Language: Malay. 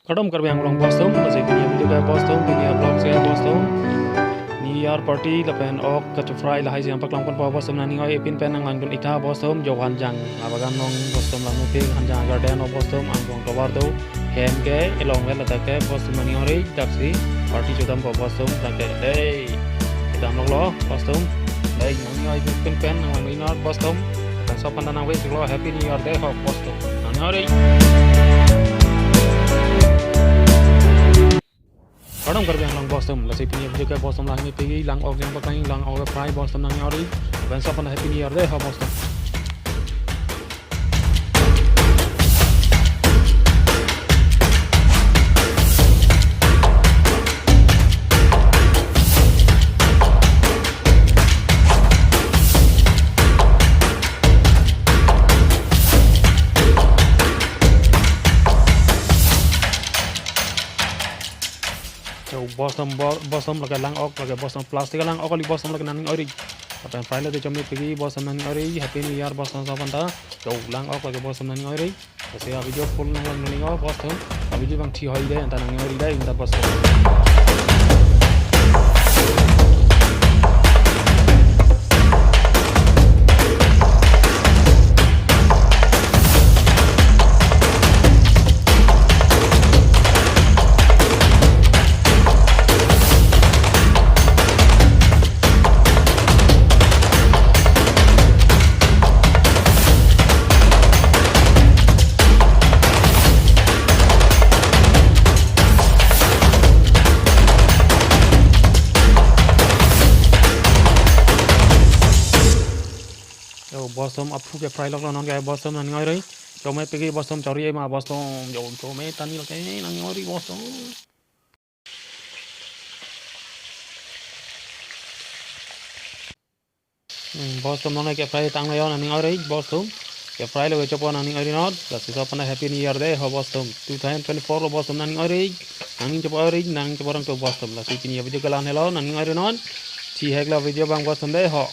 Kadam Karbi ang long Boston, masih punya video Boston, punya blog saya Boston. Ni yar party lapen ok kacau fry lah hai siapa kelam kon Boston nani oi pin pen ang langdon ita Boston jauh hanjang. Abagan long Boston lang muping hanjang garden of Boston ang long keluar tu. Hem ke elong wel tak ke Boston nani oi taksi party jodam Boston tak ke. Hey, kita long lo Boston. Hey, nani oi pin pen ang langdon ita Boston. Dan sopan tanang wes lo happy New Year day of Boston. Nani oi. Kadang Karbi ang lang Boston, lasai punya video ke Boston lang ni pergi lang og yang pakai lang og fry Boston nang ori. Ben sopan happy New Year day of Boston. Boston lagi lang ok lagi Boston plastik lang ok lagi Boston lagi nani ori. Apa yang file itu cuma pergi Boston nani ori happy New Year Boston sopan ta. Jauh lang ok lagi Boston nani ori. Saya video full nani ok Boston. Video bang thi hoi deh antara nani ori deh inta Boston. Boston approve ke fry log non ke Boston nani ori. Cuma pergi Boston cari ema Boston jauh cuma tani lagi nani ori Boston. Boston nani ke fry tang layon nani ori Boston. Ke fry log coba nani ori not. That's so pana happy New Year day ho Boston 2024 lo Boston nani ori. Nani coba orang tu Boston lah. Sini video kalan hello nani ori not. Si hekla video bang Boston day ho.